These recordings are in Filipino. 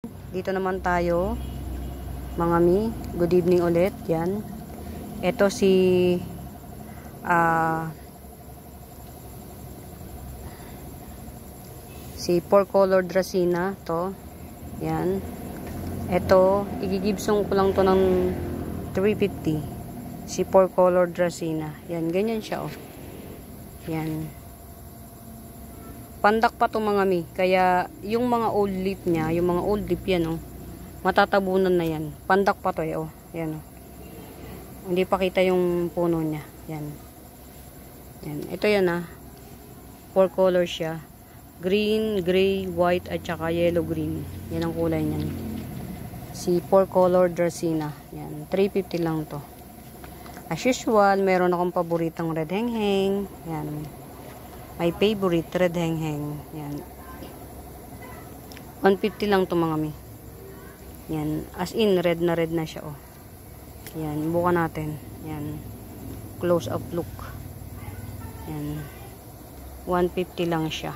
Dito naman tayo, mga mi. Good evening ulit. Yan. Ito si four color Dracena to. Yan. Ito, igigibsong ko lang to ng 350. Si four color Dracena. Yan, ganyan siya oh. Yan. Pandak pa to mga mi. Kaya yung mga old leaf niya, yung mga old leaf yan oh. Matatabunan na yan. Pandak pa to eh oh. Yan oh. Hindi pa kita yung puno niya. Yan. Yan. Ito yan ah. Four colors siya. Green, gray, white at saka yellow green. Yan ang kulay niyan. Si four color Dracena. Yan. 350 lang to. As usual, meron akong paboritong red hengheng. Yan. My favorite red hengheng. Yan. 150 lang to mga mi. Yan. As in, red na siya oh. Yan. Buka natin. Yan. Close up look. Yan. 150 lang siya.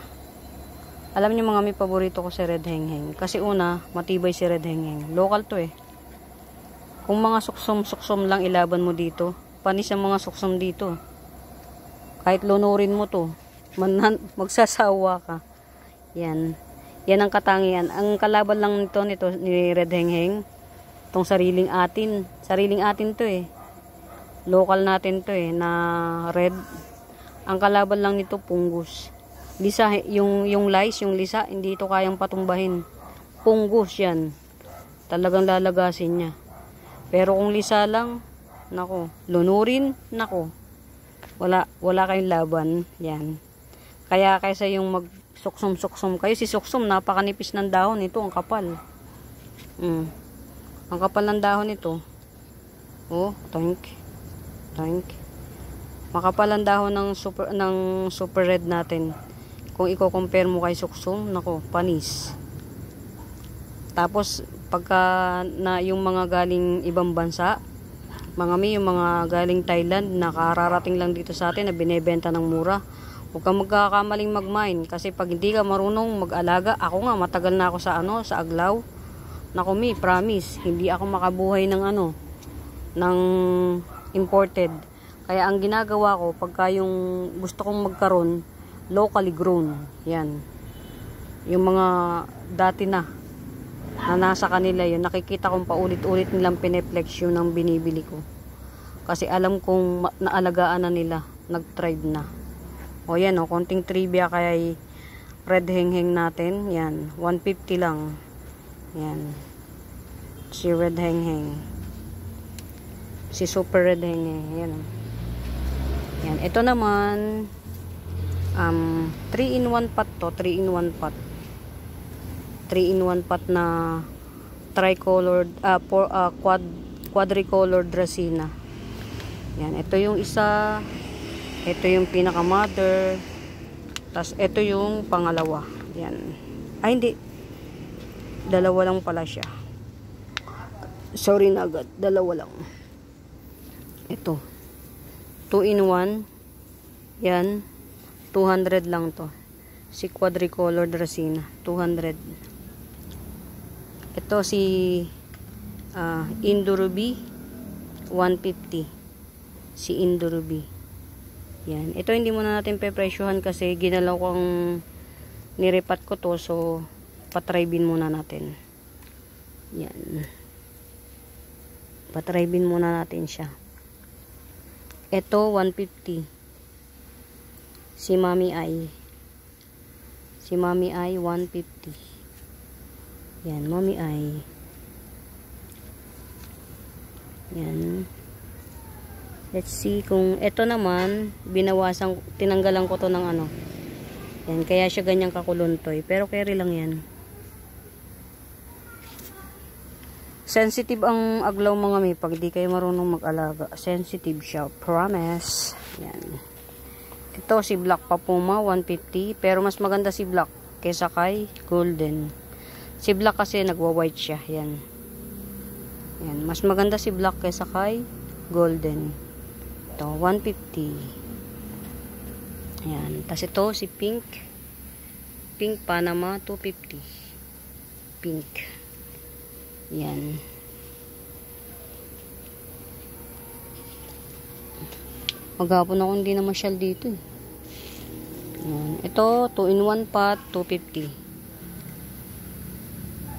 Alam niyo mga mi, paborito ko si red hengheng. Kasi una, matibay si red hengheng. Local to eh. Kung mga suksom lang ilaban mo dito, panis ang mga suksom dito. Kahit lunurin mo to, magsasawa ka. Yan. Yan ang katangian. Ang kalaban lang nito ni red hengheng, itong sariling atin. Sariling atin to eh. Local natin to eh, na red. Ang kalaban lang nito, punggus. Lisa, yung lice, yung lisa, hindi ito kayang patumbahin. Punggus yan. Talagang lalagasin niya. Pero kung lisa lang, nako, lunurin, nako. Wala kayong laban. Yan. Kaya kaysa yung mag-suksom kayo, si suksom, napakanipis ng dahon. Ito, ang kapal. Ang kapal ng dahon ito. Oh, tank. Makapal ang dahon ng super red natin. Kung i-compare mo kay suksom, nako, panis. Tapos, pagka na yung mga galing ibang bansa, yung mga galing Thailand, nakararating lang dito sa atin na binebenta ng mura. Huwag kang magkakamaling mag-mine kasi pag hindi ka marunong mag-alaga, ako nga matagal na ako sa aglaw. Nako mi, promise, hindi ako makabuhay ng imported. Kaya ang ginagawa ko, pagka yung gusto kong magkaroon, locally grown. Yan. Yung mga dati na nasa kanila yun, nakikita kong paulit-ulit nilang pineflex yun ang binibili ko. Kasi alam kong naalagaan na nila, nag-tribe na. O yan o, konting trivia kay red hengheng natin. Yan, 150 lang. Yan. Si red hengheng. Si super red hengheng. Yan o. Yan, ito naman 3-in-1 pot to, 3-in-1 pot. 3-in-1 pot na tricolored, quadricolored Dracena. Yan, ito yung isa, ito yung pinaka mother, tas ito yung pangalawa. Yan. Ay hindi, dalawa lang pala siya. Sorry na agad, dalawa lang. Ito 2-in-1. Yan, 200 lang to. Si quadricolor Dracena, 200. Ito si Indurubi, 150. Si Indurubi. Yan. Ito hindi muna natin pepresyohan kasi ginalaw ko ang nirepat ko to, so patrybin muna natin. Yan. Patrybin muna natin siya. Ito 150. Si Mami Ai. Si Mami Ai 150. Yan, Mami Ai. Yan. Let's see kung ito naman tinanggalan ko to ng Yan, kaya siya ganyang kakuluntoy. Pero carry lang yan. Sensitive ang aglaw mga mi pag di kayo marunong mag-alaga. Sensitive siya. Promise. Yan. Ito si Black Papuma 150. Pero mas maganda si Black kaysa kay Golden. Si Black kasi nagwa-white siya. Yan. Yan. Mas maganda si Black kaysa kay Golden. Ito 150. Yan. Tapos ito si Pink. Pink Panama 250. Pink. Yan. Maghapon ako hindi na masyal dito eh. Yan. Ito, 2-in-1 pot, 250.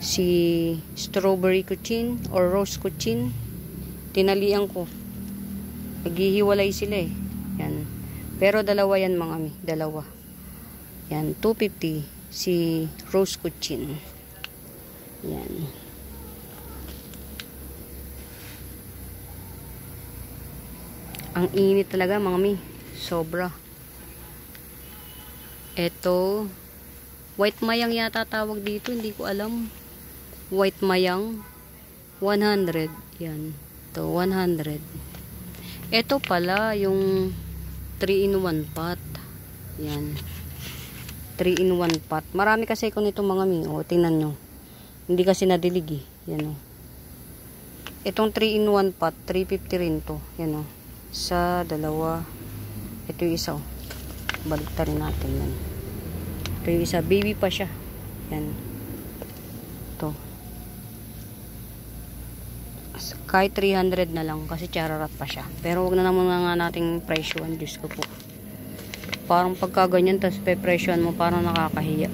Si strawberry kuchin or rose kuchin, tinalian ko. Naghihiwalay sila eh. Yan. Pero dalawa yan mga mi. Dalawa. Yan, 250. Si rose kuchin. Yan. Ang init talaga mga mi. Sobra. Ito, white mayang yata tawag dito. Hindi ko alam. White mayang. 100. Yan. Ito, 100. Ito pala, yung 3-in-1 pot. Yan. 3-in-1 pot. Marami kasi ko nito mga mi. O, tingnan nyo. Hindi kasi nadilig eh. Yan o. Itong 3-in-1 pot, 350 rin to. Yan o. Isa, dalawa. Ito yung isa o. Baligta rin natin yan. Ito yung isa. Baby pa siya. Yan. Ito. Kahit 300 na lang kasi chararat pa siya. Pero wag na naman nga nating presyoan. Diyos ko po. Parang pagka ganyan tapos pe-presyoan mo parang nakakahiya.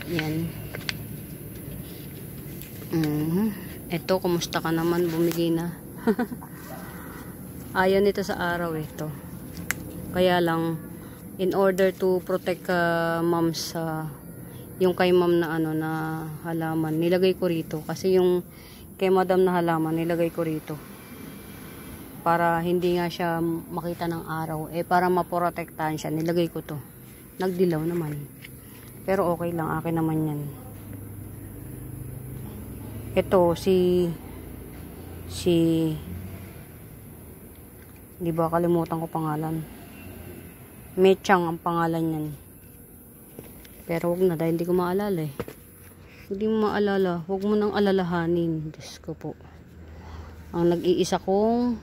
Yan. Ito, kumusta ka naman? Bumili na. Ayaw nito sa araw ito. Kaya lang in order to protect moms yung kay mom na ano na halaman, nilagay ko rito kasi yung kay madam na halaman nilagay ko rito para hindi nga siya makita ng araw, para maprotektahan siya, nilagay ko to. Nagdilaw naman pero okay lang, akin naman yan. Ito si di ba kalimutan ko pangalan, Mechang ang pangalan niyan. Pero wag na dahil hindi ko maalala eh. Hindi mo maalala, wag mo nang alalahanin. Diyos ko po. Ang nag-iisa kong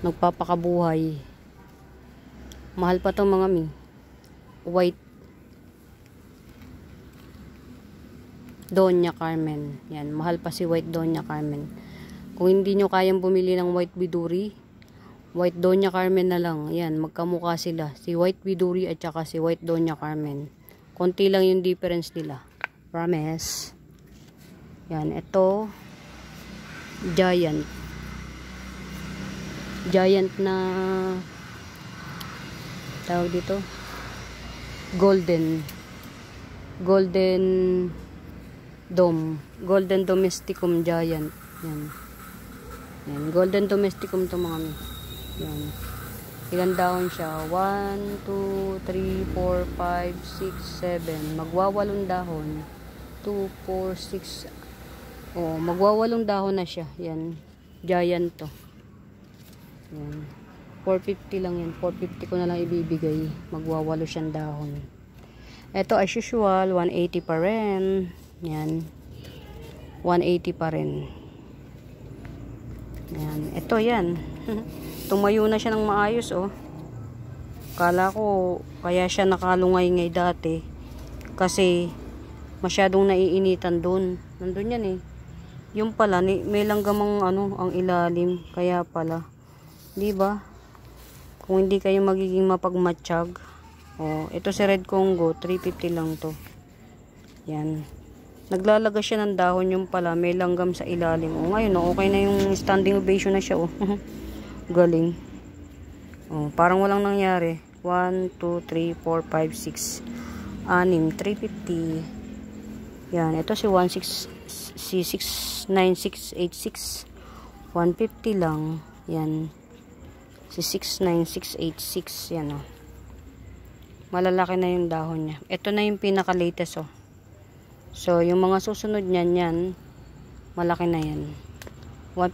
nagpapakabuhay. Mahal pa to mga mi. White Doña Carmen. Yan, mahal pa si White Doña Carmen. Kung hindi nyo kayang bumili ng White Biduri, White Doña Carmen na lang. Yan, magkamukha sila. Si White Biduri at saka si White Doña Carmen. Konti lang yung difference nila. Promise. Yan, ito Giant. Giant na tawag dito. Golden Dome. Golden Domesticum Giant. Yan. Yan, Golden Domesticum to mga mi. Yan. Ilan dahon siya? 1, 2, 3, 4, 5, 6, 7. Magwawalong dahon. 2, 4, 6. Oh, magwawalong dahon na siya. Yan. Giant to. Yan. 450 lang yan. 450 ko na lang ibibigay. Magwawalo siyang dahon. Ito as usual, 180 pa rin. Yan. 180 pa rin. Yan. Ito yan. Tumayo na siya ng maayos oh. Kala ko kaya siya nakalungay-ngay dati kasi masyadong naiinitan doon. Nandun yan eh. Yung pala may langgamang ano ang ilalim kaya pala. 'Di ba? Kung hindi kayo magiging mapagmatsyag. Oh, ito si Red Congo, 350 lang to. Yan. Naglalaga siya ng dahon, yung pala may langgam sa ilalim. Oh, ngayon okay na yung standing ovation na siya oh. Galing. Oh, parang walang nangyari. 1, 2, 3, 4, 5, 6. 350. Yan, ito si 69686. 150 lang. Yan. Si 69686. Yan oh. Malalaki na yung dahon niya. Ito na yung pinaka-latest oh. So, yung mga susunod niyan, yan. Malaki na yan.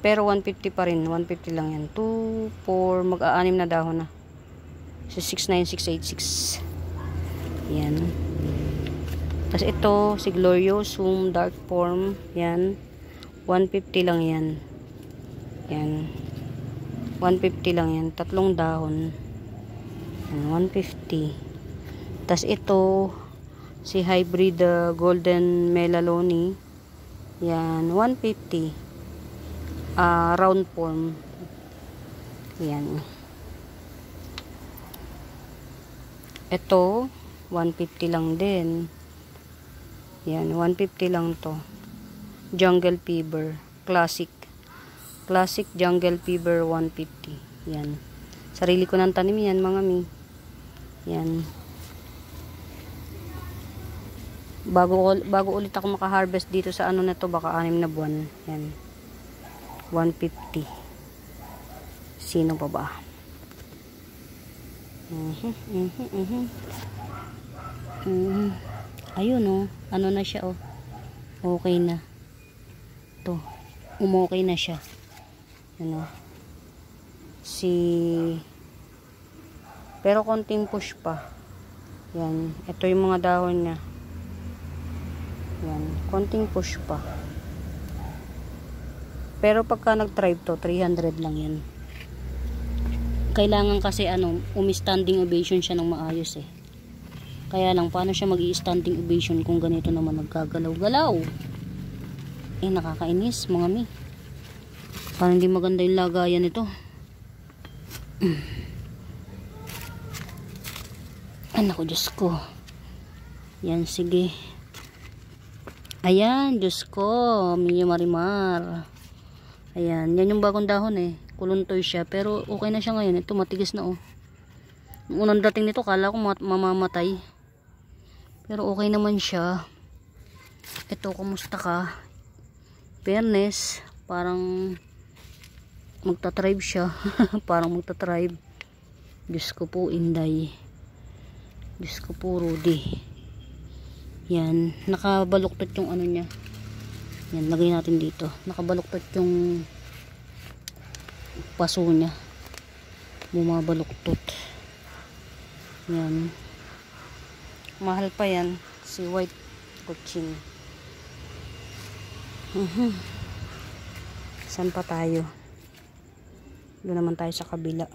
Pero 150 pa rin. 150 lang yan. 2, 4, mag-aanim na dahon na. So, 69686. Yan. Tapos ito, si Gloriosum Dark Form. Yan. 150 lang yan. Yan. 150 lang yan. 3 dahon. Yan, 150. Tapos ito, si Hybrid Golden Melaloni. Yan, 150. Round form. Yan. Ito, 150 lang din. Yan, 150 lang to. Jungle Fever. Classic. Classic Jungle Fever 150. Yan. Sarili ko ng tanim yan, mga mi. Yan. Bago ulit ako maka-harvest dito sa ano na to, baka 6 na buwan. Yan. 150. Sino pa ba? Ayun oh. Ano na siya oh. Okay na. To. Okay na siya. Ano? Pero konting push pa. Yan. Ito yung mga dahon niya. Yan. Konting push pa. Pero pagka nag-thrive to, 300 lang yan. Kailangan kasi umi-standing ovation siya ng maayos eh. Kaya lang, paano siya mag-i-standing ovation kung ganito naman nagkagalaw-galaw? Eh, nakakainis mga mi. Parang hindi maganda yung lagayan nito. Anak ko, Diyos ko. Yan, sige. Ayan, Diyos ko. Minyo Marimar. Ayan, yan yung bagong dahon eh. Kuluntoy siya, pero okay na siya ngayon. Ito, matigas na oh. Nung unang dating nito, kala ko mamamatay. Pero okay naman siya. Ito, kumusta ka? Fairness, parang magta-thrive siya. Parang magta-thrive. Diyos ko po, Inday. Diyos ko po, Rudy. Yan, nakabaluktot yung ano niya. Yan, lagay natin dito. Nakabaluktot yung paso niya. Bumabaluktot. Yan. Mahal pa yan. Si white cochin. Saan pa tayo? Doon naman tayo sa kabila.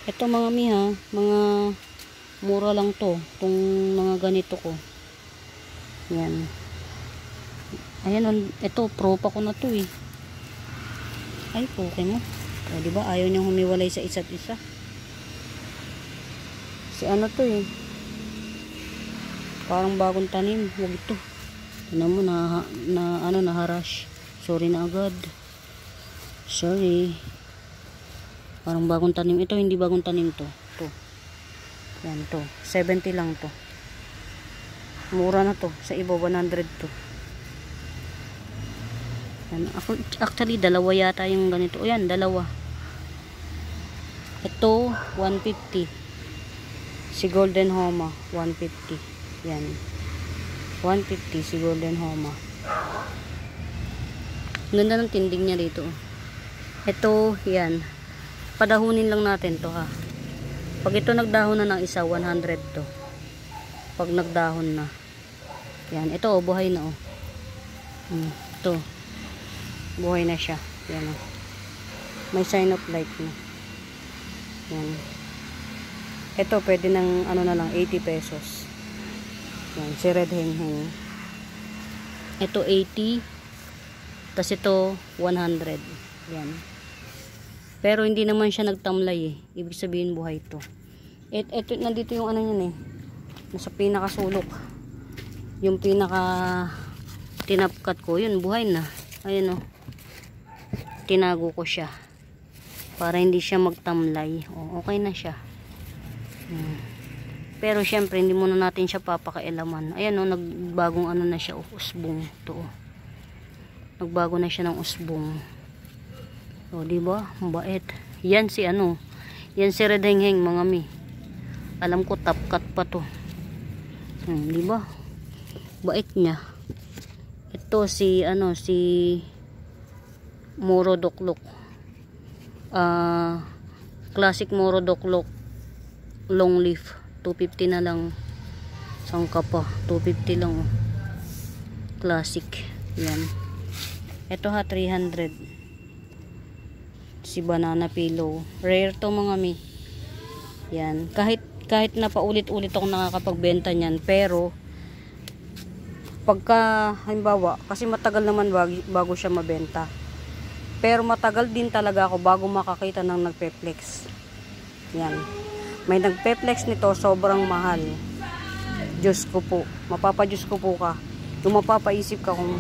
Ito mga miha, mga mura lang to. Itong mga ganito ko. Yan. Ayan, ito, pro pa ko na to eh. Ay, okay mo. O, diba, ayaw niyang humiwalay sa isa't isa. Si ano to eh. Parang bagong tanim. Huwag ito. Tignan mo, naharash. Sorry na agad. Sorry. Parang bagong tanim. Ito, hindi bagong tanim to. To. Yan to. 70 lang to. Mura na to. Sa iba, 100 to. Yan. Actually, dalawa yata yung ganito. O yan, dalawa. Ito, 150. Si Golden Homa, 150. Yan. 150 si Golden Homa. Ganda ng tinding niya dito. Ito, yan. Padahunin lang natin to ha. Pag ito nagdahon na ng isa, 100 to. Pag nagdahon na. Yan. Ito, buhay na oh. Ito. Buhay na siya. Yan oh. May sign of life na. Yan. Ito, pwede ng ano na lang, 80 pesos. Yan, si Red Hengheng. Ito, 80. Tapos ito, 100. Yan. Pero hindi naman siya nagtamlay eh. Ibig sabihin, buhay ito. Ito, nandito yung ano yun eh. Nasa pinakasulok. Yung pinaka tinapkat ko, yun, buhay na. Ayun oh. Tinago ko siya. Para hindi siya magtamlay. O, okay na siya. Pero syempre hindi muna natin siya papakailaman. Ayan o, nagbagong ano na siya, usbong to. Nagbago na siya ng usbong. O, di ba? Mabait. Yan si ano, yan si Red Hengheng mga mi. Alam ko top cut pa to. Di ba? Bait niya. Ito si ano, si Moro Doklok. Classic Moro Doklok long leaf, 250 na lang. Sangka pa, 250 lang oh. Classic. Yan. Ito ha, 300. Si Banana Pillow. Rare to mga mi. Yan. Kahit na paulit-ulit ako nakakapagbenta niyan, pero Pagka, halimbawa, kasi matagal naman bago siya mabenta. Pero matagal din talaga ako bago makakita ng nagpe-flex. Yan. May nagpe-flex nito, sobrang mahal. Diyos ko po. Mapapadyos ko po ka. Yung mapapaisip ka kung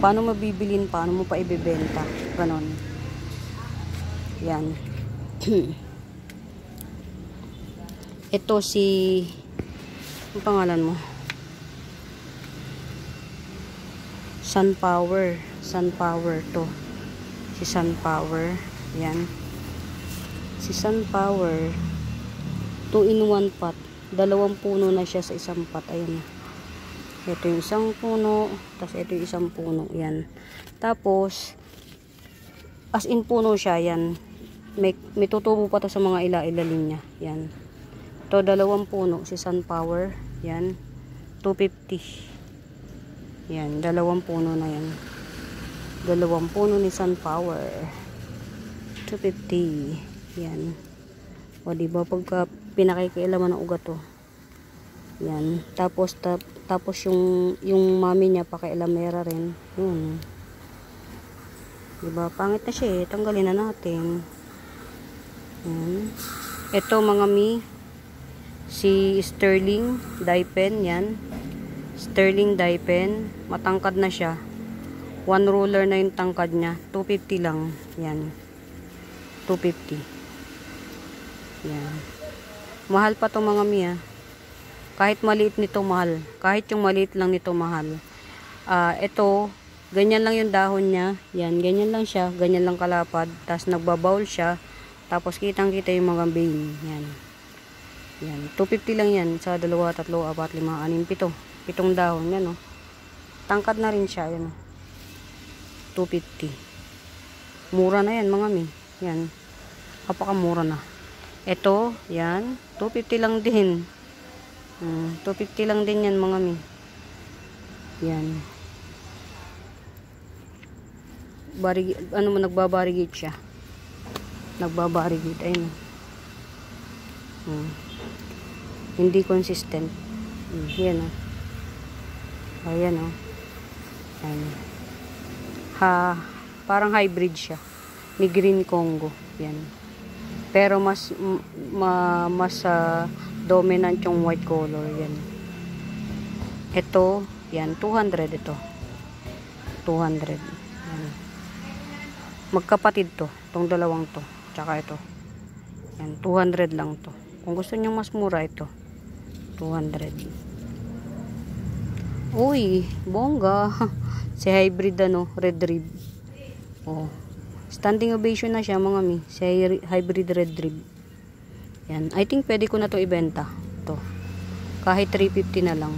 paano mabibilin, paano mo pa ibebenta. Ganon. Yan. Ito si, ang pangalan mo? Sunpower. Sunpower to. Si Sunpower. Yan. Si Sunpower. 2-in-1 pot. 2 puno na siya sa isang pot. Ayan. Ito yung isang puno. Tapos ito yung isang puno. Yan. Tapos, as in puno siya. Yan. May tutubo pa to sa mga ilalim niya. Yan. Ito 2 puno. Si Sunpower. Yan. 250. Yan, 2 puno na yan. 2 puno ni Sunpower. 250. Yan. O diba pagka pinakikailaman ng ugat to. Yan. Tapos yung mami niya pakailamera rin. Yun. Diba pangit na siya eh. Tanggalin na natin. Yan. Ito mga mi. Si Sterling dye pen. Yan. Sterling dye pen, matangkad na siya. 1 ruler na yung tangkad niya. 250 lang. Yan. 250. Yan. Mahal pa to mga miya. Kahit maliit nito mahal. Kahit yung maliit lang nito mahal. Ito, ganyan lang yung dahon niya. Yan, ganyan lang siya. Ganyan lang kalapad. Tapos nagbabowl siya. Tapos kitang kita yung mga vein. Yan. Yan. 250 lang yan. Sa 2, 3, 4, 5, 6, 7. 7 dahon yan, no? Tangkad na rin siya, yan, no? 250. Mura na yan, mga mi. Yan. Kapakamura na. Ito, yan. 250 lang din. 250 lang din yan, mga mi. Yan. Nagbabarigate siya. Nagbabarigate. Ayun. Hindi consistent. Yan, no? Ayan o. Parang hybrid siya. Ni Green Congo. Yan. Pero mas dominant yung white color. Yan. Ito, yan. 200 ito. 200. Yan. Magkapatid to. Itong dalawang to. Tsaka ito. Yan. 200 lang to. Kung gusto nyo mas mura ito. 200. Uy, bongga. Si hybrid red rib. Oh. Standing ovation na siya mga mi. Si hybrid red rib. Yan. I think pwede ko na to ibenta. To. Kahit 350 na lang.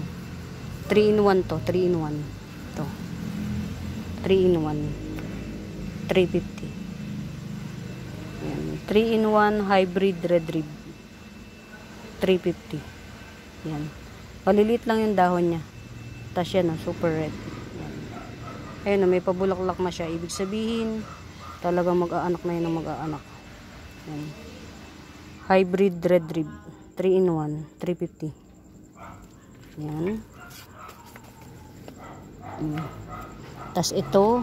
3-in-1 to. 3-in-1. To. 3-in-1. 350. Yan. 3-in-1 hybrid red rib. 350. Yan. Malilit lang yung dahon niya. Tapos yan, super red. Yan. Ayun, may pabulaklak na siya. Ibig sabihin, talagang mag-aanak na yun ang mag-aanak. Yan. Hybrid red rib. 3-in-1. 350. Yan. Tapos ito,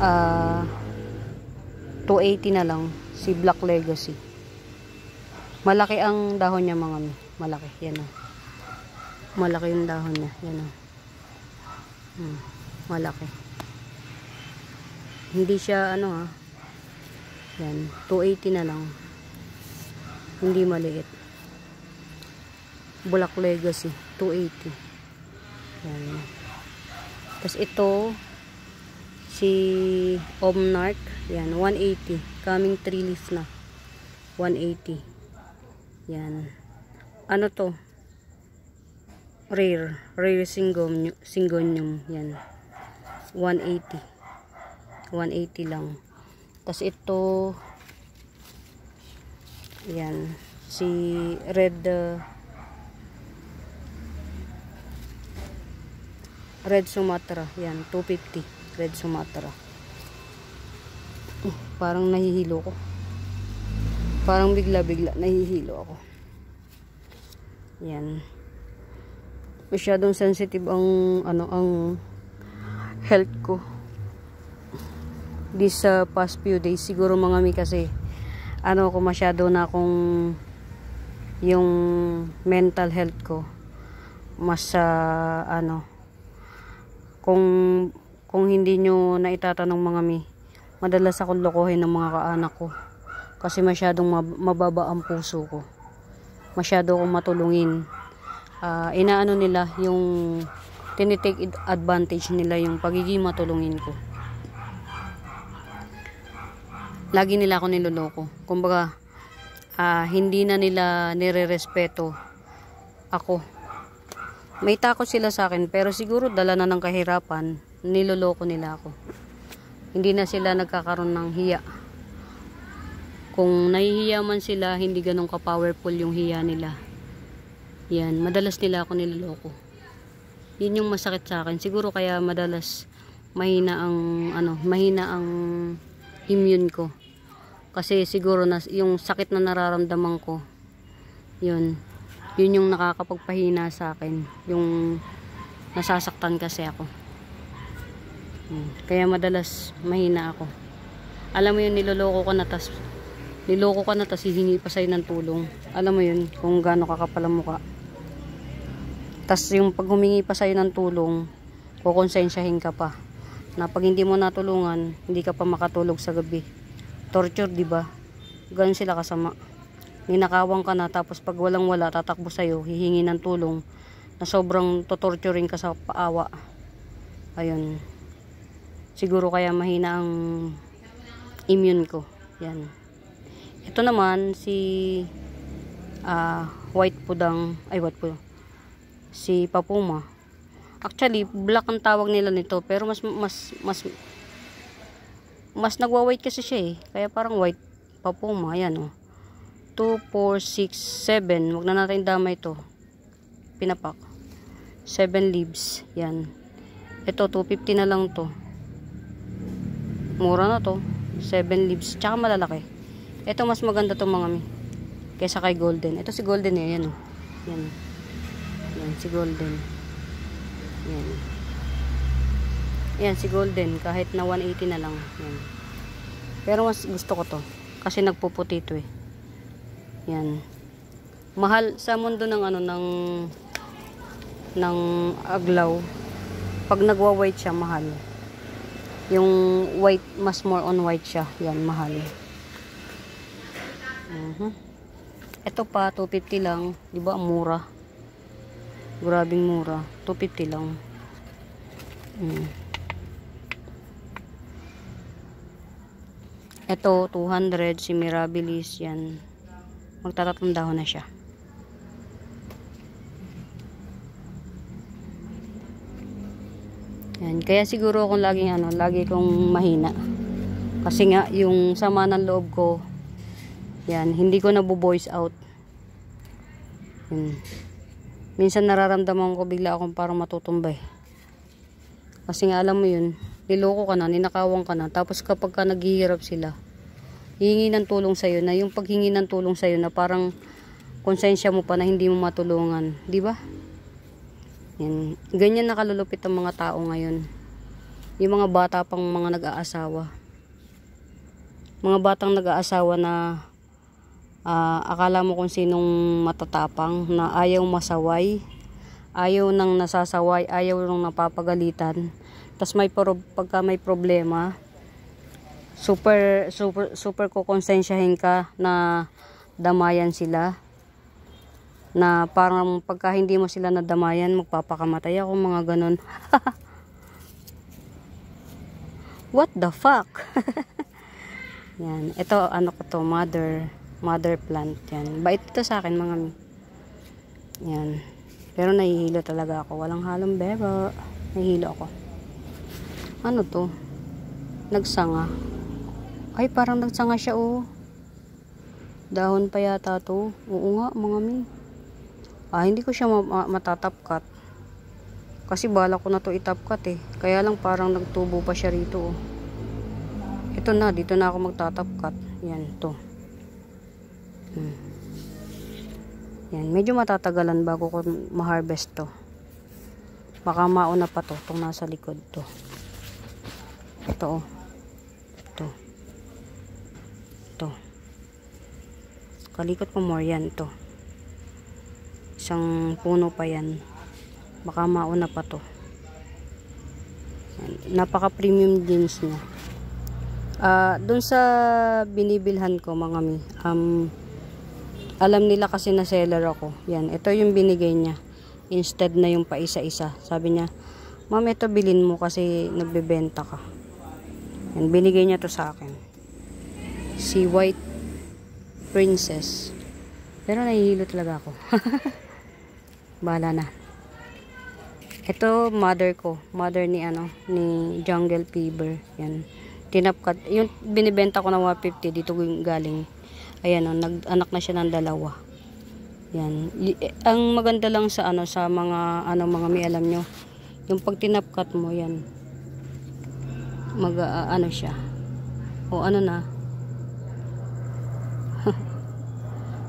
280 na lang. Si Black Legacy. Malaki ang dahon niya mga mi. Malaki. Yan o. Malaki yung dahon niya. Yan o. Malaki. Hindi siya yan. 280 na lang. Hindi maliit. Black Legacy. 280. Yan. Tapos ito, si Omnarch. Yan. 180. Coming 3 leaf na. 180. Yan. Ano to? Rare syngonium. Yan. 180. 180 lang. Tapos ito, yan. Si red Sumatra. Yan. 250. Red Sumatra. Parang nahihilo ko. Parang bigla-bigla nahihilo ako. Yan. Masyadong sensitive ang ang health ko this past few days. Siguro mga mi kasi ko masyado na akong yung mental health ko mas kung hindi nyo na itatanong mga mi, madalas akong lokohin ng mga kaanak ko kasi masyadong mababa ang puso ko, masyado akong matulungin. Inaano nila yung tinitake advantage nila yung pagiging matulungin ko. Lagi nila ako niloloko. Kumbaga, hindi na nila nire-respeto ako. May takot sila sa akin, pero siguro dala na ng kahirapan, niloloko nila ako. Hindi na sila nagkakaroon ng hiya. Kung nahihiya man sila, hindi ganun ka-powerful yung hiya nila. Yan, madalas nila ako niloloko. Yun yung masakit sa akin. Siguro kaya madalas mahina ang immune ko. Kasi siguro yung sakit na nararamdaman ko, yun yung nakakapagpahina sa akin. Yung nasasaktan kasi ako. Kaya madalas mahina ako. Alam mo yun, niloko ka na tas hihingi pa sa'yo ng tulong. Alam mo yun, kung gaano kakapal ang mukha. Tas yung pag humingi pa sa'yo ng tulong, kukonsensyahin ka pa na pag hindi mo natulungan, hindi ka pa makatulog sa gabi. Torture, di ba? Ganun sila kasama. Ninakawang ka na, tapos pag walang wala, tatakbo sa'yo, hihingi ng tulong na sobrang torturing ka sa paawa. Ayun. Siguro kaya mahina ang immune ko. Yan. Ito naman si white pudang, si papuma. Actually, black ang tawag nila nito, pero mas nagwa-white kasi siya eh. Kaya parang white papuma. Ayan 2, 4, 6, 7. Wag na natin damay ito. Pinapak. 7 leaves. Yan. Ito, 250 na lang to. Mura na to. 7 leaves. Tsaka malalaki. Ito mas maganda to mga mi. Kaysa kay golden. Ito si golden eh. Yan Yan. Yan si golden. Yan. Yan si golden. Kahit na 180 na lang. Yan. Pero mas gusto ko to. Kasi nagpuputi to eh. Yan. Mahal sa mundo ng ng aglaw. Pag nagwa-white siya, mahal. Yung white, mas more on white siya. Yan, mahal. Ito pa, 250 lang. Diba, ang mura. Grabing mura. 250 lang. Ito, 200. Si Mirabilis. Yan. Magtatatlong dahon na siya. Yan. Kaya siguro akong lagi kong mahina. Kasi nga, yung sama ng loob ko, yan, hindi ko nabu-voice out. Yan. Minsan nararamdaman ko bigla akong parang matutumbay. Kasi nga alam mo yun, niloko ka na, ninakawang ka na, tapos kapag ka naghihirap sila, hihingi ng tulong sa'yo, na yung paghingi ng tulong sa'yo na parang konsensya mo pa na hindi mo matulungan. Di ba? Yan. Ganyan nakalulupit ang mga tao ngayon. Yung mga bata pang mga nag-aasawa. Mga batang nag-aasawa na akala mo kung sinong matatapang, na ayaw masaway, ayaw nang nasasaway, ayaw nang napapagalitan. Tas pagka may problema, super kukonsensyahin ka na damayan sila, na parang pagka hindi mo sila nadamayan, magpapakamatay ako, mga ganon. What the fuck? Yan, ito ko to, mother plant. Yan, bait ito sa akin mga mi. Yan, pero nahihilo talaga ako, walang halong bebo, nahihilo ako. Ano to? Nagsanga. Ay, parang nagsanga siya dahon pa yata to. Oo nga mga mi. Hindi ko siya matatapkat. Kasi bala ko na to itapkat eh. Kaya lang parang nagtubo pa siya rito. Ito na, dito na ako magtatapkat. Yan, to. Yan, medyo matatagalan bago ko ma-harvest to. Baka mauna pa to. Itong nasa likod to. Ito, oh. Ito. Ito. Kalikot ko more yan. Ito. Isang puno pa yan. Baka mauna pa to. Napaka premium jeans niya. Doon sa binibilhan ko mga mi, alam nila kasi na seller ako. Yan, ito yung binigay niya. Instead na yung pa isa-isa. Sabi niya, ma'am, ito bilhin mo kasi nagbebenta ka. Yan, binigay niya to sa akin. Si White Princess. Pero nahihilo talaga ako. Bahala na. Ito, mother ko. Mother ni ni Jungle Fever. Yan. Tinapkat. Yung binibenta ko na 150, dito galing. Ayan, nag-anak na siya ng 2. Yan. Ang maganda lang sa sa mga mga may alam nyo. Yung pag tinapkat mo, yan. Siya. O na.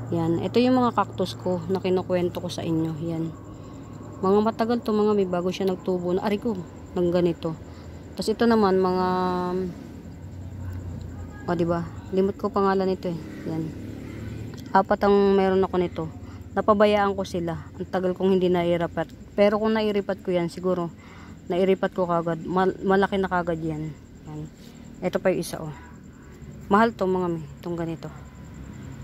Yan. Ito yung mga cactus ko na kinukwento ko sa inyo. Yan. Mga matagal to mga may bago siya nagtubo na ari ko ng ganito. Tapos ito naman mga diba? Limot ko pangalan nito eh. Yan. 4 ang meron ako nito. Napabayaan ko sila. Ang tagal kong hindi nairipat. Pero kung nairipat ko yan, siguro nairipat ko kagad. Malaki na kagad yan. Yan. Ito pa yung isa oh. Mahal to mga may. Itong ganito.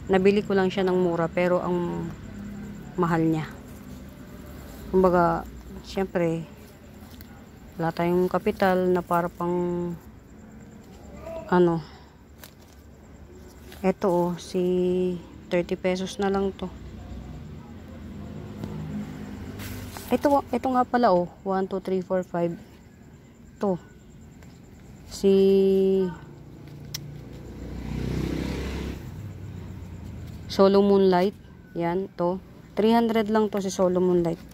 Nabili ko lang siya ng mura pero ang mahal niya. Kumbaga, syempre, wala tayong kapital na para pang eto si 30 pesos na lang to. Ito nga pala 1, 2, 3, 4, 5 to si Solo Moonlight. Yan to 300 lang to si Solo Moonlight.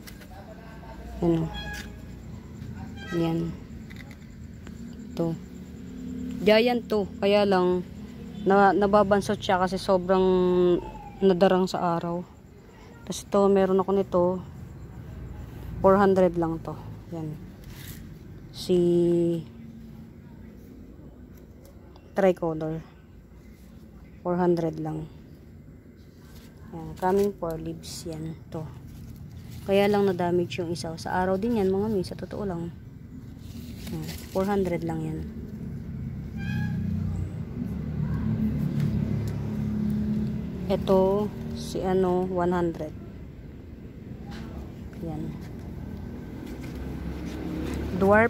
Yan. To. Giant to. Kaya lang nababansot siya kasi sobrang nadarang sa araw. Tapos ito, meron ako nito 400 lang to. Yan. Si Tricolor 400 lang. Yan. Coming 4 leaves yan to. Kaya lang na-damage yung isa. Sa araw din yan mga mi. Sa totoo lang. 400 lang yan. Ito si 100. Yan. Dwarf.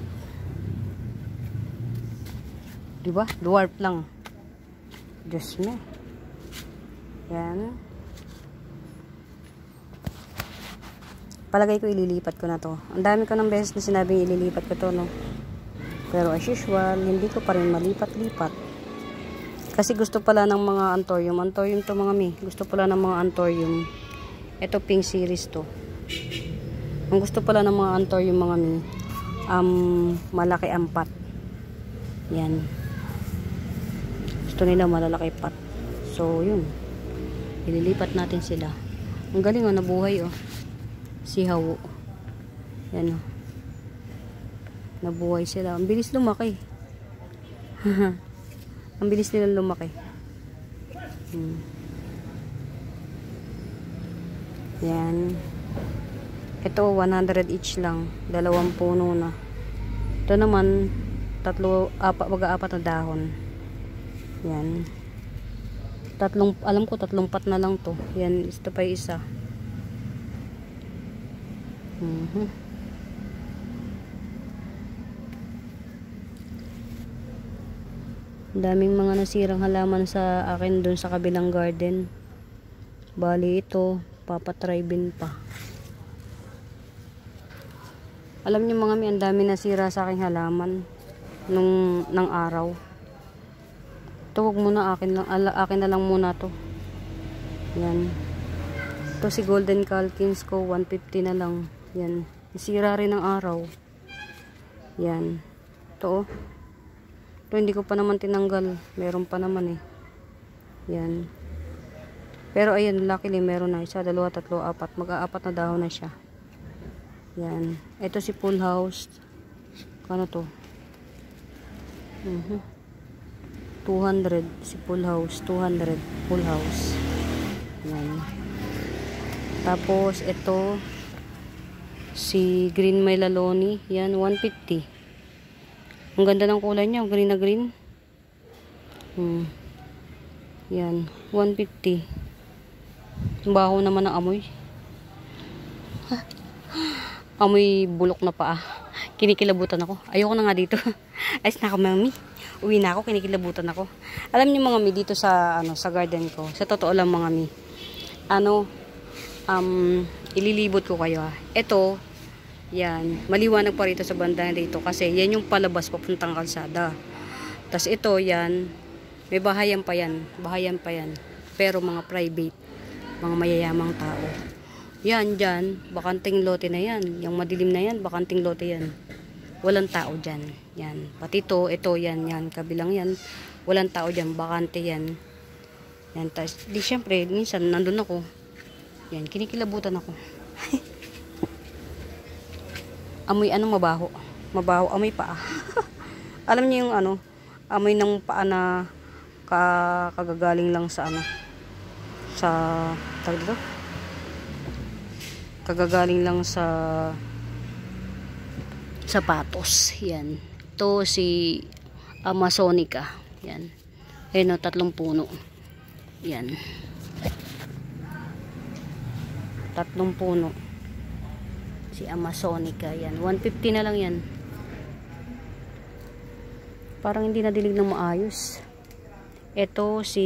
Diba? Dwarf lang. Diyos me. Yan. Palagay ko ililipat ko na to. Ang dami ko ng beses na sinabing ililipat ko to, no? Pero as usual, hindi ko pa rin malipat-lipat. Kasi gusto pala ng mga anthurium. Anthurium to mga mi. Gusto pala ng mga anthurium. Ito pink series to. Ang gusto pala ng mga anthurium mga mi, malaki ang pot. Yan. Gusto nila malalaki pot. So, yun. Ililipat natin sila. Ang galing nabuhay sihaw. Yan nabuhay sila. Ang bilis lumaki. Ang bilis nila lumaki. Yan. Ito 100 each lang. 2 puno na. Ito naman 4 na dahon. Yan. Alam ko 3 pot na lang to. Yan, ito pa isa. Daming mga nasirang halaman sa akin dun sa kabilang garden. Bali ito, papatribin pa. Alam niyo mga mi, ang dami nasira sa aking halaman ng araw. Ito wag muna, akin na lang muna to. Yan. Ito si Golden Calkins ko, 150 na lang. Yan. Nasira rin ng araw. Yan. Ito Ito hindi ko pa naman tinanggal. Meron pa naman eh. Yan. Pero ayun, luckily meron na. 1, 2, 3, 4. Mag-aapat na dahon na siya. Yan. Ito si full house. Ano to? 200 si full house. 200 full house. Yan. Tapos ito si green melaloni. Yan, 150. Ang ganda ng kulay niya. Green na green. Yan, 150. Baho naman ng amoy. Amoy bulok na paa. Kinikilabutan ako. Ayoko na nga dito. Ayos na ako, mami. Uwi na ako, kinikilabutan ako. Alam niyo mga mi, dito sa sa garden ko. Sa totoo lang mga mi. Ililibot ko kayo ha. Ito, yan, maliwanag pa rito sa banda dito kasi yan yung palabas papuntang kalsada. Tas ito, yan, may bahayan pa yan. Bahayan pa yan. Pero mga private, mga mayayamang tao. Yan dyan, bakanting lote na yan. Yung madilim na yan, bakanting lote yan. Walang tao dyan. Yan. Pati ito, yan, kabilang yan. Walang tao dyan, bakante yan. Yan, tas, di syempre, minsan nandun ako. Yan, kinikilabutan ako. Amoy mabaho. Mabaho, amoy paa. Alam niyo yung amoy ng paa na kagagaling lang sa sa, tawag dito? Kagagaling lang sa sapatos. Yan. Ito si Amazonica. Yan. Ayun 3 puno. Yan. 3 puno. Si Amazonica. Yan. 150 na lang yan. Parang hindi nadilig ng maayos. Ito si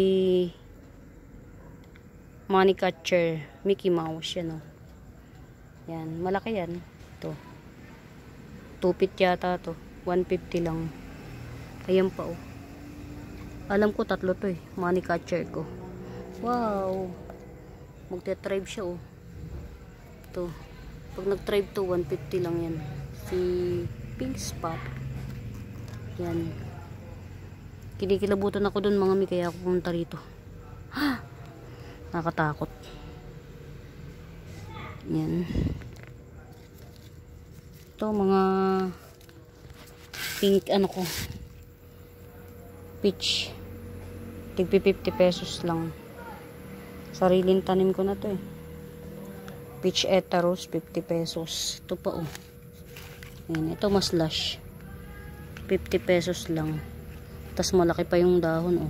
Money Catcher. Mickey Mouse. Yan Yan, malaki yan. Ito. 2 feet yata to. 150 lang. Ayan pa Alam ko 3 to Money catcher ko. Wow. Magte-tribe siya Ito. Pag nag-tribe to, 150 lang yan. Si pink spot. Yan. Kinikilabutan ako dun mga mi, kaya ako pumunta rito. Ha! Nakatakot. Yan. Ito mga pink ko. Peach. Tigpi 50 pesos lang. Sariling tanim ko na to Peach Etaros 50 pesos. Ito pa Yan, ito mas lush. 50 pesos lang. Tas malaki pa yung dahon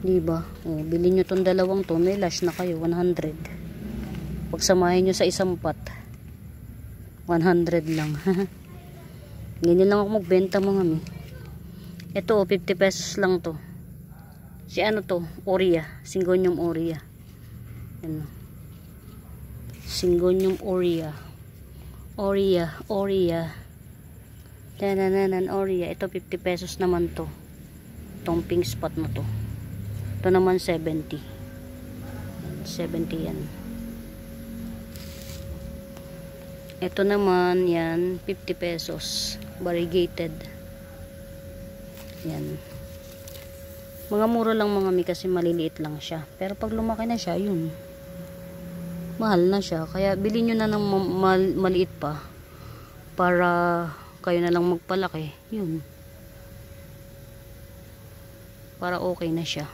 Diba? Bilhin nyo tong dalawang to, may lush na kayo 100. Pagsamahin nyo sa isang pot 100 lang. Ganyan lang ako magbenta mga mi. Ito 50 pesos lang to. Si to? Oria. Syngonium Oria. Yan Syngonium Oria. Oria. Tanananan Oria. Ito 50 pesos naman to. Itong pink spot na to. Ito naman 70. 70 yan. Ito naman, yan, 50 pesos. Variegated. Yan. Mga mura lang mga mi kasi maliliit lang siya. Pero pag lumaki na siya, yun. Mahal na siya. Kaya bilhin nyo na ng maliit pa. Para kayo na lang magpalaki. Yun. Para okay na siya.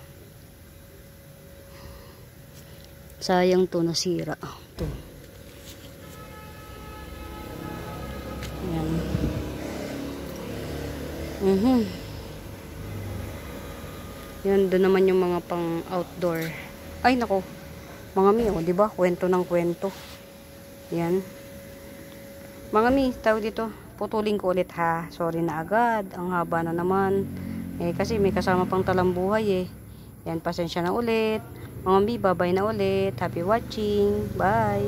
Sayang to, nasira. Ito. Yan. Yan, doon naman yung mga pang outdoor. Ay, nako. Mga mi, di ba? Kwento ng kwento. Yan. Mga mi, tawag dito. Putulin ko ulit ha. Sorry na agad. Ang haba na naman. Kasi may kasama pang talambuhay Yan, pasensya na ulit. Mga mi, bye-bye na ulit. Happy watching. Bye.